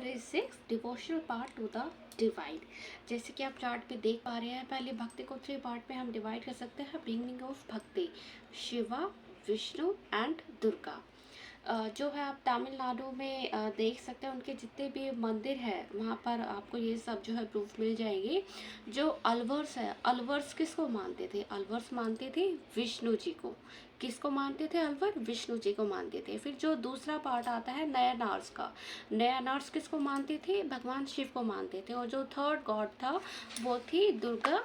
Chapter is 6 devotional part two the divide. जैसे कि आप चार्ट पे देख पा रहे हैं, पहले भक्ति को 3 पार्ट में हम डिवाइड कर सकते हैं। बिगिनिंग ऑफ भक्ति, शिवा, विष्णु एंड दुर्गा। जो है आप तमिलनाडु में देख सकते हैं, उनके जितने भी मंदिर है वहाँ पर आपको ये सब जो है प्रूफ मिल जाएंगे। जो अलवर्स है, अलवर्स किसको मानते थे? अलवर्स मानते थे विष्णु जी को। किसको मानते थे? अलवर विष्णु जी को मानते थे। फिर जो दूसरा पार्ट आता है नयनार्स का, नयनार्स किसको मानते थे? भगवान शिव को मानते थे। और जो थर्ड गॉड था वो थी दुर्गा,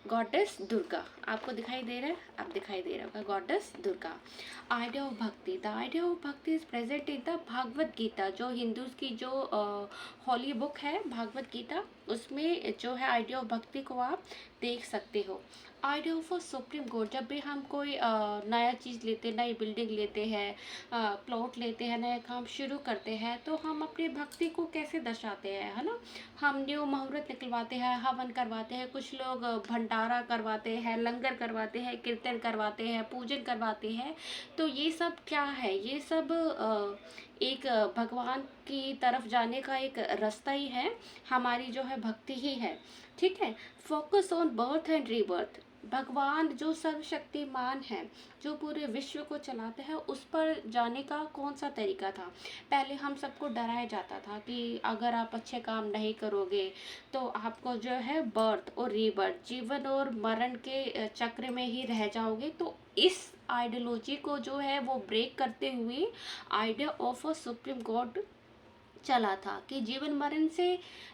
गॉडेस दुर्गा। आपको दिखाई दे रहा है? आप दिखाई दे रहा होगा, goddess Durga. Idea of bhakti, the idea of bhakti is present in the Bhagavad Gita. जो हिंदूज की जो हॉली बुक है भागवत गीता, उसमें जो है आइडिया ऑफ भक्ति को आप देख सकते हो। आइडिया ऑफ सुप्रीम कोर्ट, जब भी हम कोई नया चीज़ लेते, नई बिल्डिंग लेते हैं, प्लॉट लेते हैं, नया काम शुरू करते हैं, तो हम अपनी भक्ति को कैसे दर्शाते हैं, है ना? हम न्यू मुहूर्त निकलवाते हैं, हवन करवाते हैं, कुछ लोग भंडारा करवाते हैं, लंगर करवाते हैं, कीर्तन करवाते हैं, पूजन करवाते हैं। तो ये सब क्या है? ये सब एक भगवान की तरफ जाने का एक रास्ता ही है, हमारी जो है भक्ति ही है। ठीक है। Focus on birth and rebirth, भगवान जो सर्वशक्तिमान है, जो पूरे विश्व को चलाते हैं, उस पर जाने का कौन सा तरीका था? पहले हम सबको डराया जाता था कि अगर आप अच्छे काम नहीं करोगे तो आपको जो है बर्थ और रीबर्थ, जीवन और मरण के चक्र में ही रह जाओगे। तो इस आइडियोलॉजी को जो है वो ब्रेक करते हुए idea of a supreme God चला था कि जीवन मरण से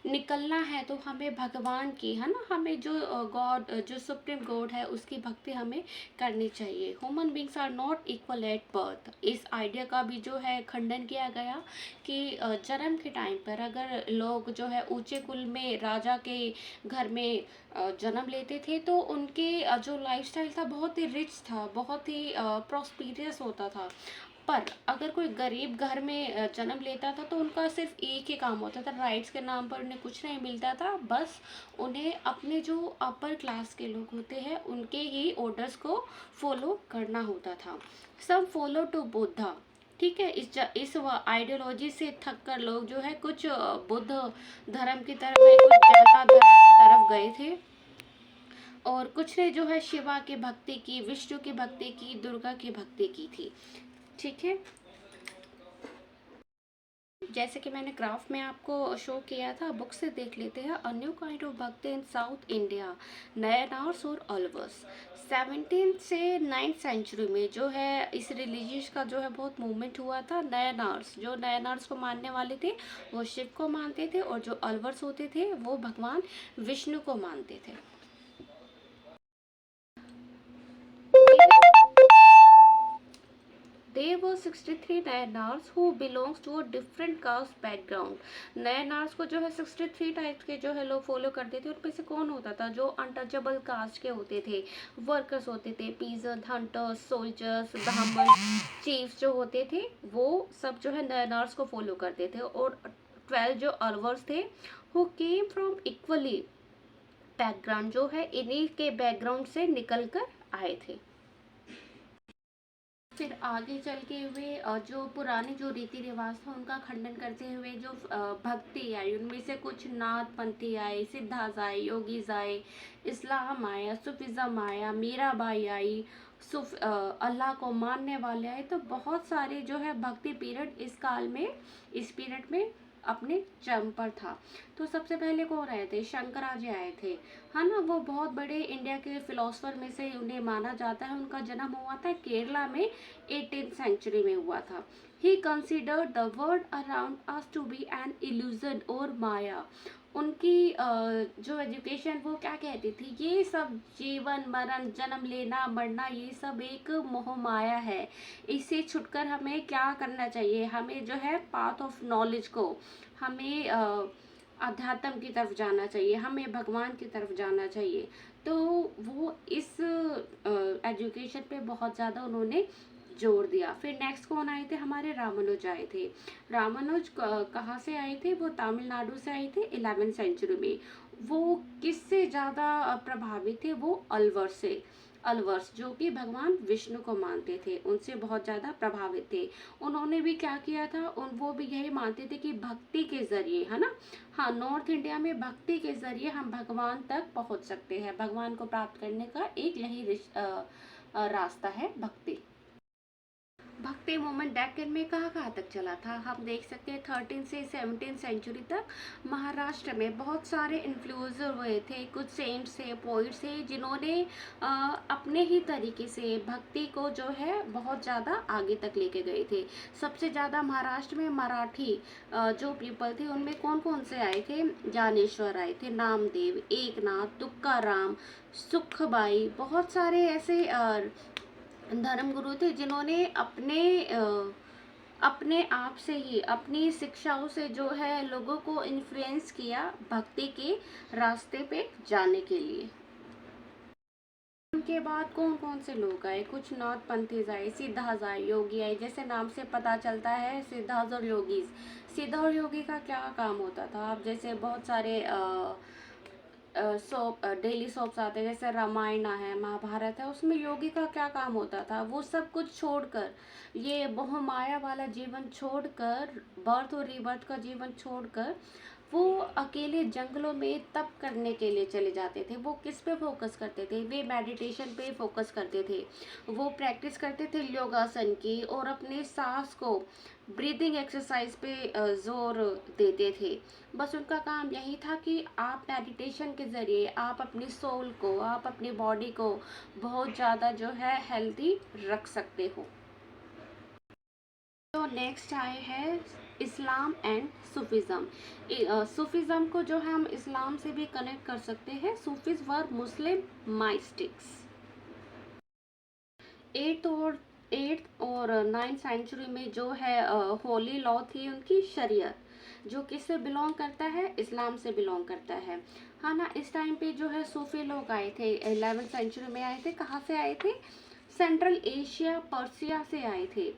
निकलना है तो हमें भगवान की, है ना, हमें जो गॉड, जो सुप्रीम गॉड है, उसकी भक्ति हमें करनी चाहिए। Human beings are not equal at birth, इस आइडिया का भी जो है खंडन किया गया कि जन्म के टाइम पर अगर लोग जो है ऊंचे कुल में राजा के घर में जन्म लेते थे तो उनके जो लाइफस्टाइल था बहुत ही रिच था, बहुत ही प्रॉस्पिरियस होता था। पर अगर कोई गरीब घर में जन्म लेता था तो उनका सिर्फ एक ही काम होता था, राइट्स के नाम पर उन्हें कुछ नहीं मिलता था, बस उन्हें अपने जो अपर क्लास के लोग होते हैं उनके ही ऑर्डर्स को फॉलो करना होता था। सब फॉलो टू बुद्धा। ठीक है। इस आइडियोलॉजी से थक कर लोग जो है कुछ बुद्ध धर्म की तरफ गए, कुछ जैना धर्म की तरफ गए थे, और कुछ ने जो है शिवा की भक्ति की, विष्णु की भक्ति की, दुर्गा की भक्ति की थी। ठीक है। जैसे कि मैंने ग्राफ में आपको शो किया था, बुक से देख लेते हैं। अ न्यू काइंड ऑफ भक्ति इन साउथ इंडिया, नयनार्स और अलवर्स। 17 से 9th सेंचुरी में जो है इस रिलीजियस का जो है बहुत मूवमेंट हुआ था। नयनार्स, जो नयनार्स को मानने वाले थे वो शिव को मानते थे, और जो अलवर्स होते थे वो भगवान विष्णु को मानते थे। There were 63 Nayanars who belongs to a different caste background. Nayanars को जो है 63 टाइप्स के जो है लोग फॉलो करते थे। उनमें से कौन होता था? जो अनटचेबल कास्ट के होते थे, वर्कर्स होते थे, पीजन, हंटर्स, सोल्जर्स, ब्राह्मण, चीफ्स जो होते थे, वो सब जो है नयनार्स को फॉलो करते थे। और 12 जो अलवर्स थे, who came from equally background, जो है इन्हीं के बैकग्राउंड से निकल कर आए थे। फिर आगे चल के हुए जो पुराने जो रीति रिवाज था उनका खंडन करते हुए जो भक्ति आई, उनमें से कुछ नाथ पंथी आए, सिद्धास आए, योगीज आए, इस्लाम आया, सूफिज्म आया, मीराबाई आई, अल्लाह को मानने वाले आए। तो बहुत सारे जो है भक्ति पीरियड इस काल में, इस पीरियड में अपने चरम पर था। तो सबसे पहले कौन आए थे? शंकराचार्य आए थे, है ना। वो बहुत बड़े इंडिया के फिलोसफर में से उन्हें माना जाता है। उनका जन्म हुआ था केरला में, 18th सेंचुरी में हुआ था। He considered the world around us to be an illusion और माया। उनकी जो एजुकेशन वो क्या कहती थी? ये सब जीवन मरण, जन्म लेना मरना, ये सब एक मोह माया है। इससे छुटकर हमें क्या करना चाहिए? हमें जो है पाथ ऑफ नॉलेज को, हमें अध्यात्म की तरफ जाना चाहिए, हमें भगवान की तरफ जाना चाहिए। तो वो इस एजुकेशन पे बहुत ज़्यादा उन्होंने जोर दिया। फिर नेक्स्ट कौन आए थे? हमारे रामानुज आए थे। रामानुज कहाँ से आए थे? वो तमिलनाडु से आए थे 11th सेंचुरी में। वो किससे ज़्यादा प्रभावित थे? वो अलवर से। अलवर्स, जो कि भगवान विष्णु को मानते थे, उनसे बहुत ज़्यादा प्रभावित थे। उन्होंने भी क्या किया था, वो भी यही मानते थे कि भक्ति के ज़रिए, है ना, हाँ, नॉर्थ इंडिया में भक्ति के ज़रिए हम भगवान तक पहुंच सकते हैं। भगवान को प्राप्त करने का एक यही रास्ता है, भक्ति। भक्ति मूवमेंट डेक्कन में कहाँ तक चला था, हम देख सकते हैं 13 से 17 सेंचुरी तक महाराष्ट्र में बहुत सारे इन्फ्लुएंसर हुए थे, कुछ सेंट्स थे, पोइट्स थे, जिन्होंने अपने ही तरीके से भक्ति को जो है बहुत ज़्यादा आगे तक लेके गए थे। सबसे ज़्यादा महाराष्ट्र में मराठी जो पीपल थे, उनमें कौन कौन से आए थे, ज्ञानेश्वर आए थे, नामदेव, एकनाथ, तुकाराम, सुखबाई, बहुत सारे ऐसे धर्मगुरु थे, जिन्होंने अपने आप से ही, अपनी शिक्षाओं से जो है लोगों को इन्फ्लुएंस किया भक्ति के रास्ते पे जाने के लिए। उनके बाद कौन कौन से लोग आए, कुछ नॉर्थ पंथीज आए, सिद्धार्थ आए, योगी आए, जैसे नाम से पता चलता है सिद्धार्थ और योगी। सिद्धार्थ और योगी का क्या काम होता था, अब जैसे बहुत सारे सोप, डेली सोप्स आते हैं, जैसे रामायण है, महाभारत है, उसमें योगी का क्या काम होता था, वो सब कुछ छोड़कर, ये मोहमाया वाला जीवन छोड़कर, बर्थ और रीबर्थ का जीवन छोड़कर, वो अकेले जंगलों में तप करने के लिए चले जाते थे। वो किस पे फोकस करते थे, वे मेडिटेशन पे फोकस करते थे। वो प्रैक्टिस करते थे योगासन की, और अपने सांस को, ब्रीदिंग एक्सरसाइज पे जोर देते थे। बस उनका काम यही था कि आप मेडिटेशन के ज़रिए आप अपनी सोल को, आप अपनी बॉडी को बहुत ज़्यादा जो है हेल्दी रख सकते हो। तो नेक्स्ट आए हैं इस्लाम एंड सूफिज़म। सूफिज़म को जो है हम इस्लाम से भी कनेक्ट कर सकते हैं। सूफीज वर मुस्लिम माइस्टिक्स। एट्थ और 9th सेंचुरी में जो है होली लॉ थी उनकी, शरीयत, जो किससे बिलोंग करता है, इस्लाम से बिलोंग करता है, हाँ ना। इस टाइम पे जो है सूफी लोग आए थे, 11th सेंचुरी में आए थे। कहाँ से आए थे, सेंट्रल एशिया, पर्सिया से आए थे।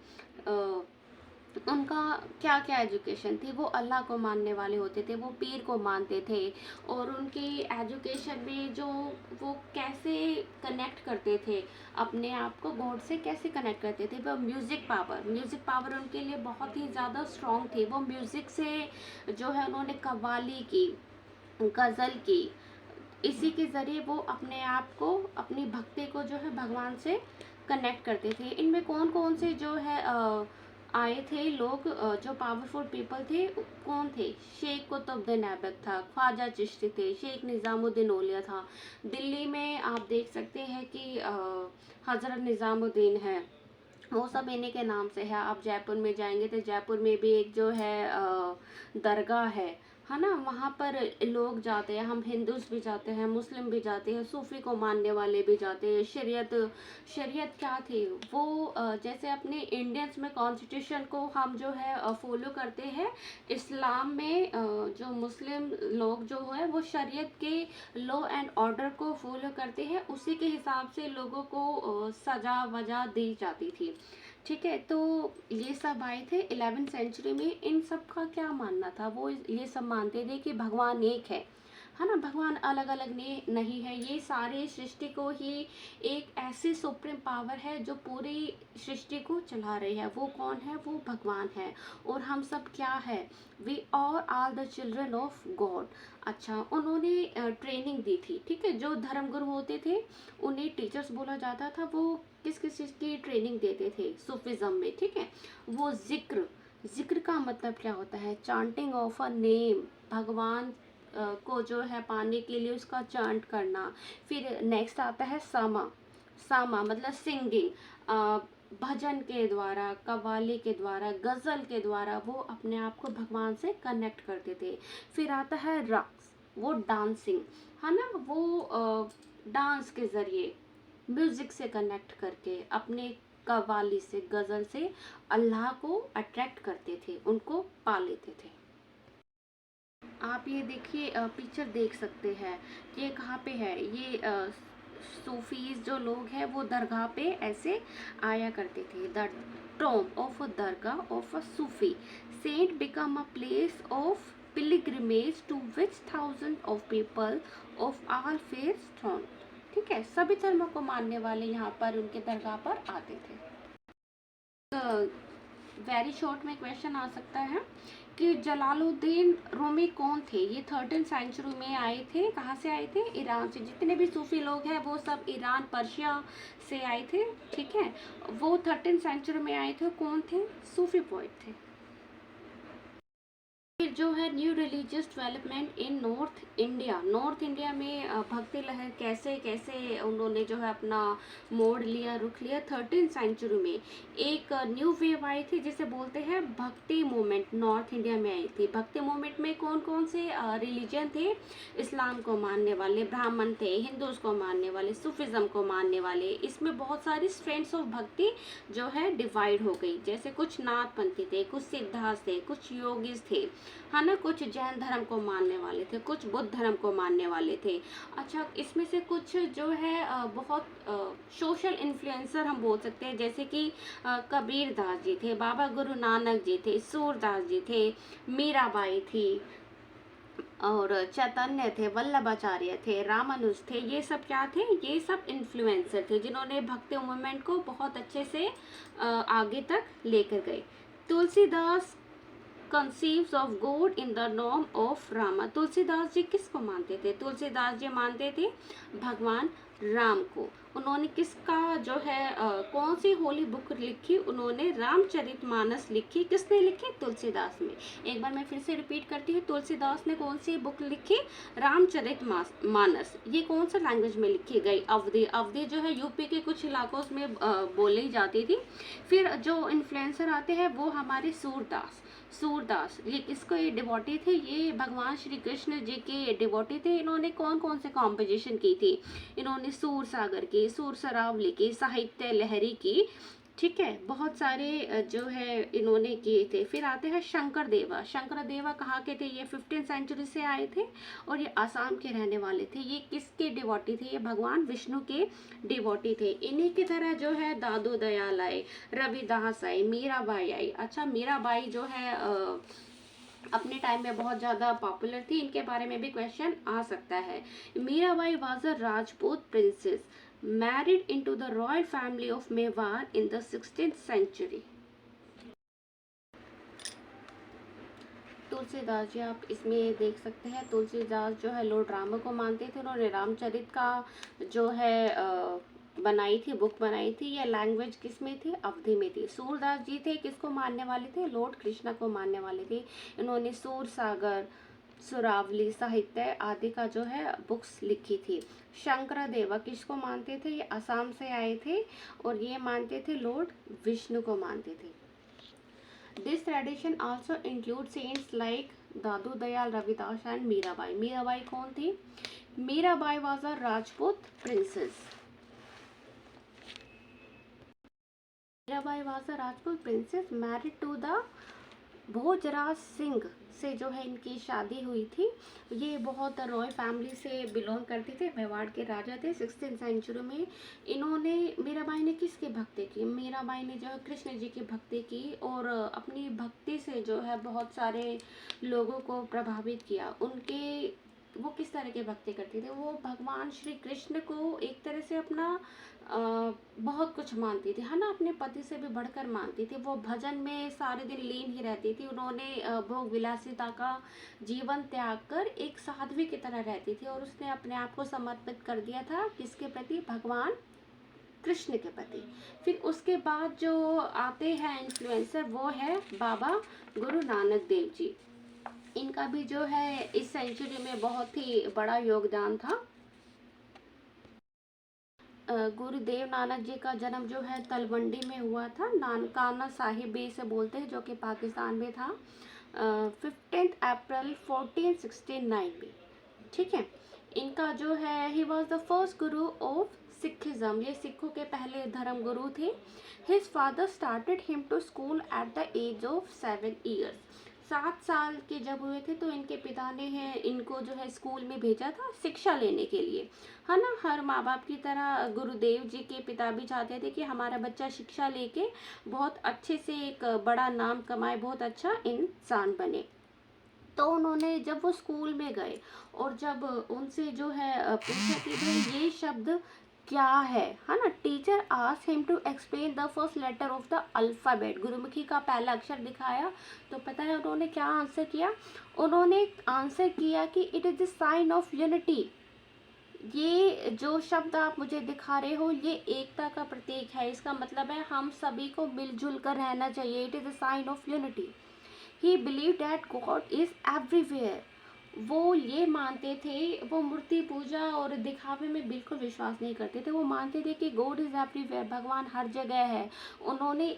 उनका क्या क्या एजुकेशन थी, वो अल्लाह को मानने वाले होते थे, वो पीर को मानते थे, और उनकी एजुकेशन में जो वो कैसे कनेक्ट करते थे अपने आप को गॉड से, कैसे कनेक्ट करते थे, वो म्यूज़िक पावर उनके लिए बहुत ही ज़्यादा स्ट्रॉन्ग थी। वो म्यूज़िक से जो है उन्होंने कव्वाली की, गज़ल की, इसी के ज़रिए वो अपने आप को, अपनी भक्ति को जो है भगवान से कनेक्ट करते थे। इनमें कौन कौन से जो है आए थे लोग, जो पावरफुल पीपल थे, कौन थे, शेख कुतुबुद्दीन ऐबक था, ख्वाजा चिश्ती थे, शेख निज़ामुद्दीन औलिया था। दिल्ली में आप देख सकते हैं कि हज़रत निज़ामुद्दीन है, वो सब इन्हीं के नाम से है। आप जयपुर में जाएंगे तो जयपुर में भी एक जो है दरगाह है ना, वहाँ पर लोग जाते हैं, हम हिंदूज भी जाते हैं, मुस्लिम भी जाते हैं, सूफी को मानने वाले भी जाते हैं। शरीयत क्या थी, वो जैसे अपने इंडियंस में कॉन्स्टिट्यूशन को हम जो है फॉलो करते हैं, इस्लाम में जो मुस्लिम लोग जो है वो शरीयत के लॉ एंड ऑर्डर को फॉलो करते हैं, उसी के हिसाब से लोगों को सजा वजा दी जाती थी। ठीक है, तो ये सब आए थे 11th सेंचुरी में। इन सब का क्या मानना था, वो ये सब मानते थे कि भगवान एक है ना, भगवान अलग अलग नहीं है, ये सारे सृष्टि को ही एक ऐसी सुप्रीम पावर है जो पूरी सृष्टि को चला रही है। वो कौन है, वो भगवान है। और हम सब क्या है, we all are the children of God. अच्छा, उन्होंने ट्रेनिंग दी थी, ठीक है, जो धर्मगुरु होते थे उन्हें टीचर्स बोला जाता था। वो किस किस चीज़ की ट्रेनिंग देते थे सूफिज्म में, ठीक है। वो जिक्र का मतलब क्या होता है, चांटिंग ऑफ अ नेम, भगवान को जो है पाने के लिए उसका चांट करना। फिर नेक्स्ट आता है सामा मतलब सिंगिंग, भजन के द्वारा, कव्वाली के द्वारा, गज़ल के द्वारा वो अपने आप को भगवान से कनेक्ट करते थे। फिर आता है रक्स, वो डांसिंग, है ना, वो डांस के ज़रिए, म्यूज़िक से कनेक्ट करके अपने कव्वाली से, गज़ल से अल्लाह को अट्रैक्ट करते थे, उनको पा लेते थे। आप ये देखिए, पिक्चर देख सकते हैं, ये कहाँ पे है, ये सूफीज जो लोग हैं वो दरगाह पे ऐसे आया करते थे। The tomb of a dargah of a Sufi saint become a place of pilgrimage to which thousands of people of all faiths throng। ठीक है, सभी धर्मों को मानने वाले यहाँ पर उनके दरगाह पर आते थे। वेरी शॉर्ट में क्वेश्चन आ सकता है कि जलालुद्दीन रूमी कौन थे। ये 13th सेंचुरी में आए थे। कहाँ से आए थे? ईरान से। जितने भी सूफी लोग हैं वो सब ईरान पर्शिया से आए थे। ठीक है, वो 13th सेंचुरी में आए थे। कौन थे? सूफी पोइट थे। फिर जो है new religious development in north India. North India में भक्ति लहर कैसे कैसे उन्होंने जो है अपना मोड़ लिया, रुख लिया। 13th सेंचुरी में एक न्यू वेव आई थी जिसे बोलते हैं भक्ति मूवमेंट, नॉर्थ इंडिया में आई थी। भक्ति मूवमेंट में कौन कौन से रिलीजन थे? इस्लाम को मानने वाले ब्राह्मण थे, हिंदूज को मानने वाले, सूफिज्म को मानने वाले। इसमें बहुत सारी स्ट्रेंथ्स ऑफ भक्ति जो है डिवाइड हो गई। जैसे कुछ नाथपंथी थे, कुछ सिद्धार्थ थे, कुछ योगीज थे, है ना, कुछ जैन धर्म को मानने वाले थे, कुछ बुद्ध धर्म को मानने वाले थे। अच्छा, इसमें से कुछ जो है बहुत सोशल इन्फ्लुएंसर हम बोल सकते हैं, जैसे कि कबीर दास जी थे, बाबा गुरु नानक जी थे, सूरदास जी थे, मीराबाई थी, और चैतन्य थे, वल्लभाचार्य थे, रामानुज थे। ये सब क्या थे? ये सब इन्फ्लुएंसर थे जिन्होंने भक्ति मूवमेंट को बहुत अच्छे से आगे तक लेकर गए। Tulsidas conceives of God in the norm of Rama. Tulsidas ji किसको मानते थे? तुलसीदास जी मानते थे भगवान राम को। उन्होंने किसका जो है कौन सी होली बुक लिखी? उन्होंने रामचरितमानस लिखी। किसने लिखी? तुलसीदास ने। एक बार मैं फिर से रिपीट करती हूँ, तुलसीदास ने कौन सी बुक लिखी? रामचरितमानस। ये कौन सा लैंग्वेज में लिखी गई? अवधी। अवधी जो है यूपी के कुछ इलाकों में बोली जाती थी। फिर जो इन्फ्लुएंसर आते हैं वो हमारे सूरदास। सूरदास ये किसको ये डिवोटी थे? ये भगवान श्री कृष्ण जी के डिवोटी थे। इन्होंने कौन कौन से कॉम्पोजिशन की थी? इन्होंने सूर सागर की, सूर सरावली की, साहित्य लहरी की। ठीक है, बहुत सारे जो है इन्होंने किए थे। फिर आते हैं शंकर देवा। शंकर देवा कहाँ के थे? ये 15th सेंचुरी से आए थे और ये आसाम के रहने वाले थे। ये किसके डिवोटी थे? ये भगवान विष्णु के डिवोटी थे। इन्हीं की तरह जो है दादू दयाल आए, रविदास आए, मीराबाई आई। अच्छा, मीराबाई जो है अपने टाइम में बहुत ज़्यादा पॉपुलर थी। इनके बारे में भी क्वेश्चन आ सकता है। Mirabai was a Rajput princess married into the royal family of Mewar in the 16th century. Tulsidas ji आप इसमें देख सकते हैं। तुलसीदास जो है लॉर्ड रामा को मानते थे। उन्होंने रामचरित का जो है बनाई थी, बुक बनाई थी। ये लैंग्वेज किस में थी? अवधी में थी। सूरदास जी थे किसको मानने वाले थे? लॉर्ड कृष्णा को मानने वाले थे। इन्होंने सूर सागर, सुरावली, साहित्य आदि का जो है बुक्स लिखी थी। शंकरदेवा किसको मानते थे? ये असम से आए थे और ये मानते थे लॉर्ड विष्णु को मानते थे। This tradition also include saints like Dadu Dayal, Ravidas and Mirabai. Mirabai कौन थी? Mirabai was a Rajput princess. Mirabai was a Rajput princess married to the Bhojraj Singh से जो है इनकी शादी हुई थी। ये बहुत रॉयल फैमिली से बिलोंग करते थे, मेवाड़ के राजा थे 16th सेंचुरी में। इन्होंने, मीराबाई ने किसकी भक्ति की? मीराबाई ने जो है कृष्ण जी की भक्ति की और अपनी भक्ति से जो है बहुत सारे लोगों को प्रभावित किया। उनके वो किस तरह की भक्ति करती थी? वो भगवान श्री कृष्ण को एक तरह से अपना बहुत कुछ मानती थी, है ना, अपने पति से भी बढ़कर मानती थी। वो भजन में सारे दिन लीन ही रहती थी। उन्होंने भोग विलासिता का जीवन त्याग कर एक साध्वी की तरह रहती थी और उसने अपने आप को समर्पित कर दिया था किसके प्रति? भगवान कृष्ण के प्रति। फिर उसके बाद जो आते हैं इन्फ्लुएंसर वो है बाबा गुरु नानक देव जी। इनका भी जो है इस सेंचुरी में बहुत ही बड़ा योगदान था। गुरुदेव नानक जी का जन्म जो है तलवंडी में हुआ था। नानकाना साहिब भी इसे बोलते हैं, जो कि पाकिस्तान में था, 15 अप्रैल 1469 में। ठीक है, इनका जो है he was the first guru of Sikhism. ये सिखों के पहले धर्म गुरु थे। His father started him to school at the age of 7 years. 7 साल के जब हुए थे तो इनके पिता ने है इनको जो है स्कूल में भेजा था शिक्षा लेने के लिए, है ना। हर माँ बाप की तरह गुरुदेव जी के पिता भी चाहते थे कि हमारा बच्चा शिक्षा लेके बहुत अच्छे से एक बड़ा नाम कमाए, बहुत अच्छा इंसान बने। तो उन्होंने जब वो स्कूल में गए और जब उनसे जो है पूछा कि भाई ये शब्द क्या है ना, teacher asked him to explain the first letter of the alphabet, Gurmukhi का पहला अक्षर दिखाया। तो पता है उन्होंने क्या आंसर किया? उन्होंने आंसर किया कि it is the sign of unity. ये जो शब्द आप मुझे दिखा रहे हो ये एकता का प्रतीक है, इसका मतलब है हम सभी को मिलजुल कर रहना चाहिए। It is a sign of unity. He believe that God is everywhere. वो ये मानते थे, वो मूर्ति पूजा और दिखावे में बिल्कुल विश्वास नहीं करते थे। वो मानते थे कि गॉड इज़ एवरीवेयर, भगवान हर जगह है। उन्होंने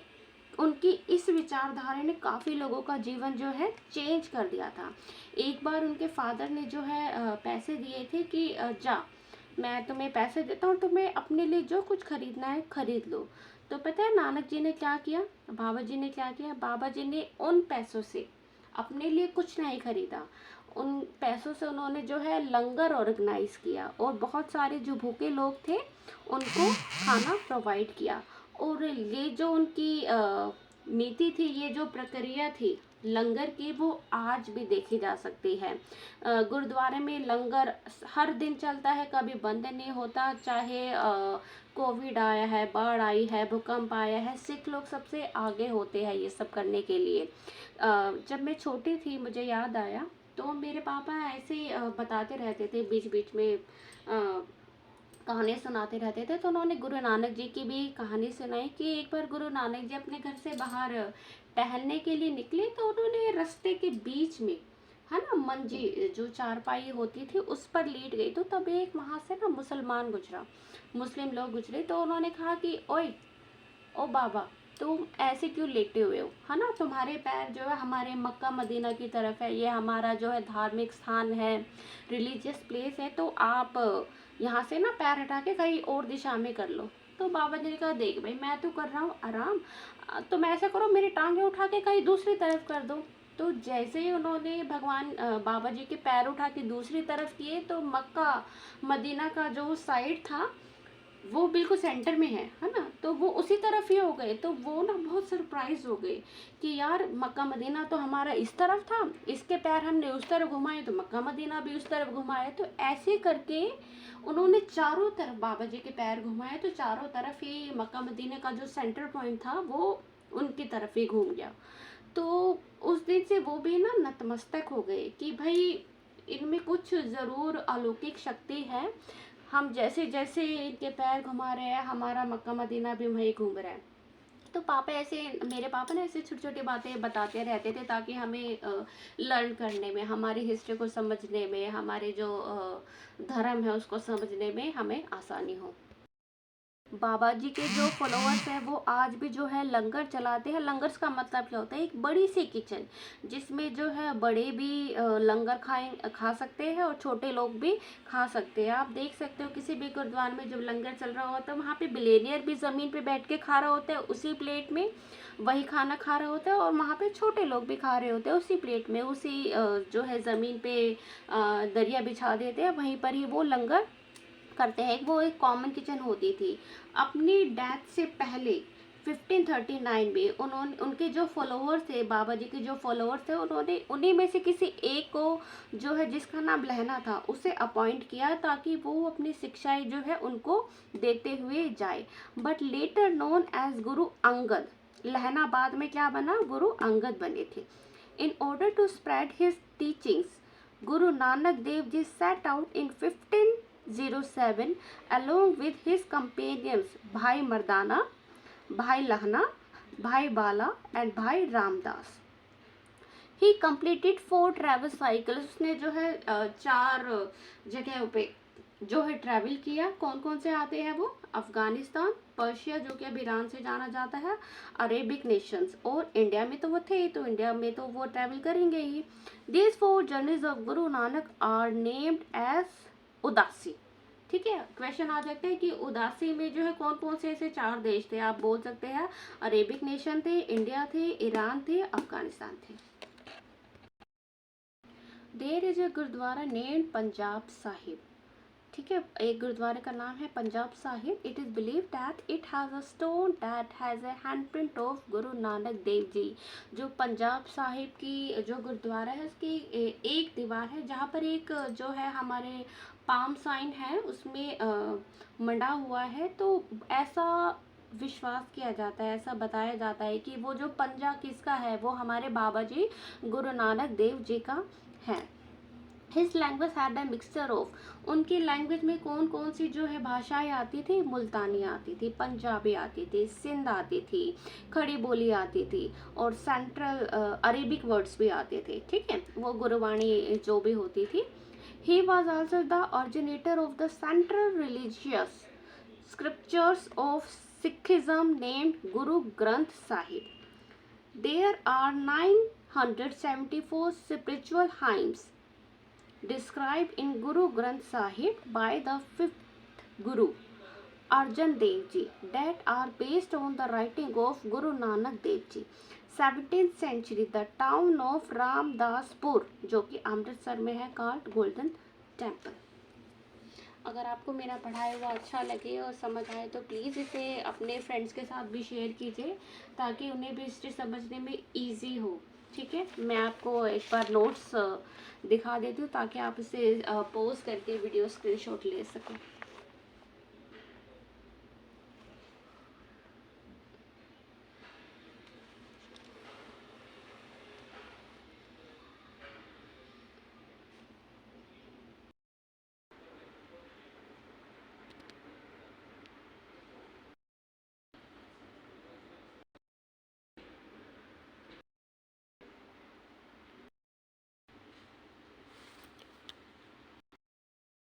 उनकी इस विचारधारा ने काफ़ी लोगों का जीवन जो है चेंज कर दिया था। एक बार उनके फादर ने जो है पैसे दिए थे कि जा, मैं तुम्हें पैसे देता हूँ, तुम्हें अपने लिए जो कुछ खरीदना है खरीद लो। तो पता है नानक जी ने क्या किया, बाबा जी ने क्या किया? बाबा जी ने उन पैसों से अपने लिए कुछ नहीं खरीदा। उन पैसों से उन्होंने जो है लंगर ऑर्गेनाइज किया और बहुत सारे जो भूखे लोग थे उनको खाना प्रोवाइड किया। और ये जो उनकी नीति थी, ये जो प्रक्रिया थी लंगर की, वो आज भी देखी जा सकती है। गुरुद्वारे में लंगर हर दिन चलता है, कभी बंद नहीं होता। चाहे कोविड आया है, बाढ़ आई है, भूकंप आया है, सिख लोग सबसे आगे होते हैं ये सब करने के लिए। जब मैं छोटी थी मुझे याद आया, तो मेरे पापा ऐसे ही बताते रहते थे बीच बीच में, कहानी सुनाते रहते थे। तो उन्होंने गुरु नानक जी की भी कहानी सुनाई कि एक बार गुरु नानक जी अपने घर से बाहर टहलने के लिए निकले, तो उन्होंने रास्ते के बीच में, है ना, मंजी जो चारपाई होती थी उस पर लेट गई। तो तब एक वहाँ से ना मुसलमान गुजरा, मुस्लिम लोग गुजरे। तो उन्होंने कहा कि ओए ओ बाबा, तुम ऐसे क्यों लेटे हुए हो, है ना, तुम्हारे पैर जो है हमारे मक्का मदीना की तरफ है, ये हमारा जो है धार्मिक स्थान है, रिलीजियस प्लेस है, तो आप यहाँ से ना पैर हटा के कहीं और दिशा में कर लो। तो बाबा जी ने कहा देख भाई, मैं तो कर रहा हूँ आराम, तुम ऐसा करो मेरी टांगे उठा के कहीं दूसरी तरफ कर दो। तो जैसे ही उन्होंने भगवान बाबा जी के पैर उठा के दूसरी तरफ किए, तो मक्का मदीना का जो साइड था वो बिल्कुल सेंटर में है ना, तो वो उसी तरफ ही हो गए। तो वो ना बहुत सरप्राइज हो गए कि यार मक्का मदीना तो हमारा इस तरफ था, इसके पैर हमने उस तरफ घुमाए तो मक्का मदीना भी उस तरफ घुमाए। तो ऐसे करके उन्होंने चारों तरफ बाबा जी के पैर घुमाए, तो चारों तरफ ही मक्का मदीना का जो सेंटर पॉइंट था वो उनकी तरफ ही घूम गया। तो उस दिन से वो भी ना नतमस्तक हो गए कि भाई इनमें कुछ ज़रूर अलौकिक शक्ति है। हम जैसे जैसे इनके पैर घुमा रहे हैं हमारा मक्का मदीना भी वहीं घूम रहा है। तो पापा ऐसे, मेरे पापा ना ऐसे छोटी छोटी बातें बताते रहते थे ताकि हमें लर्न करने में, हमारी हिस्ट्री को समझने में, हमारे जो धर्म है उसको समझने में हमें आसानी हो। बाबा जी के जो फॉलोअर्स हैं वो आज भी जो है लंगर चलाते हैं। लंगर्स का मतलब क्या होता है? एक बड़ी सी किचन जिसमें जो है बड़े भी लंगर खा सकते हैं और छोटे लोग भी खा सकते हैं। आप देख सकते हो किसी भी गुरुद्वारे में जब लंगर चल रहा होता है वहाँ पे बिलेनियर भी ज़मीन पे बैठ के खा रहा होता है, उसी प्लेट में वही खाना खा रहा होता है, और वहाँ पे छोटे लोग भी खा रहे होते हैं उसी प्लेट में, उसी जो है ज़मीन पे दरिया बिछा देते हैं, वहीं पर ही वो लंगर करते हैं। वो एक कॉमन किचन होती थी। अपनी डेथ से पहले 1539 में उन्होंने, उनके जो फॉलोअर्स थे, बाबा जी के जो फॉलोअर्स थे, उन्होंने उन्हीं में से किसी एक को जो है जिसका नाम लहना था उसे अपॉइंट किया ताकि वो अपनी शिक्षाएं जो है उनको देते हुए जाए। But later known as Guru Angad, लहना बाद में क्या बना? गुरु अंगद बने थे। In order to spread his teachings, Guru Nanak Dev Ji set out in 1507 along with his companions Bhai Mardana, Bhai Lahna, Bhai Bala and Bhai Ramdas. He completed 4 travel cycles. उसने जो है 4 जगह पे जो है ट्रैवल किया। कौन कौन से आते हैं वो? अफगानिस्तान, पर्शिया जो कि अब ईरान से जाना जाता है, अरेबिक नेशंस, और इंडिया में तो वो थे, तो इंडिया में तो वो ट्रैवल करेंगे ही। These 4 journeys of Guru Nanak are named as उदासी। ठीक है, क्वेश्चन आ जाते हैं कि उदासी में जो है कौन कौन से ऐसे 4 देश थे? आप बोल सकते हैं अरेबिक नेशन थे, इंडिया थे, ईरान थे, अफगानिस्तान थे। There is a gurdwara named Punjab Sahib. ठीक है, एक गुरुद्वारे का नाम है Punjab Sahib. It is believe that it has a stone that has a handprint of Guru Nanak Dev ji. जो पंजाब साहिब की जो गुरुद्वारा है उसकी एक दीवार है जहाँ पर एक जो है हमारे पाम साइन है उसमें मंडा हुआ है. तो ऐसा विश्वास किया जाता है, ऐसा बताया जाता है कि वो जो पंजा किसका है, वो हमारे बाबा जी गुरु नानक देव जी का है. His language had a mixture of, उनकी लैंग्वेज में कौन कौन सी जो है भाषाएं आती थी, मुल्तानी आती थी, पंजाबी आती थी, सिंध आती थी, खड़ी बोली आती थी और सेंट्रल अरेबिक वर्ड्स भी आते थे. ठीक है, वो गुरुवाणी जो भी होती थी. He was also the originator of the central religious scriptures of Sikhism named Guru Granth Sahib. There are 974 spiritual hymns described in Guru Granth Sahib by the fifth Guru Arjan Dev Ji that are based on the writing of Guru Nanak Dev Ji. 17th century the town of Ramdaspur जो कि अमृतसर में है called Golden Temple. अगर आपको मेरा पढ़ाया हुआ अच्छा लगे और समझ आए तो प्लीज़ इसे अपने फ्रेंड्स के साथ भी शेयर कीजिए ताकि उन्हें भी हिस्ट्री समझने में इजी हो. ठीक है, मैं आपको एक बार नोट्स दिखा देती हूँ ताकि आप इसे पॉज करके वीडियो स्क्रीनशॉट ले सकें.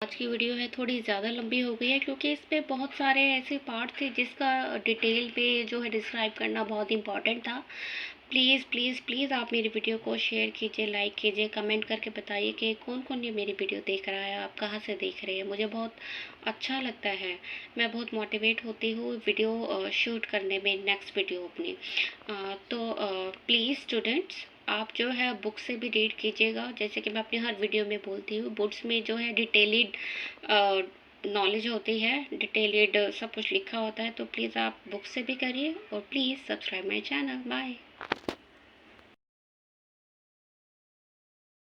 आज की वीडियो है थोड़ी ज़्यादा लंबी हो गई है क्योंकि इस पे बहुत सारे ऐसे पार्ट थे जिसका डिटेल पे जो है डिस्क्राइब करना बहुत इम्पॉर्टेंट था. प्लीज़ प्लीज़ प्लीज़ आप मेरी वीडियो को शेयर कीजिए, लाइक कीजिए, कमेंट करके बताइए कि कौन कौन ये मेरी वीडियो देख रहा है, आप कहाँ से देख रहे हैं. मुझे बहुत अच्छा लगता है, मैं बहुत मोटिवेट होती हूँ वीडियो शूट करने में, नेक्स्ट वीडियो अपनी. तो प्लीज़ स्टूडेंट्स आप जो है बुक से भी रीड कीजिएगा. जैसे कि मैं अपनी हर वीडियो में बोलती हूँ, बुक्स में जो है डिटेलिड नॉलेज होती है, डिटेलिड सब कुछ लिखा होता है. तो प्लीज़ आप बुक से भी करिए और please subscribe my channel. Bye.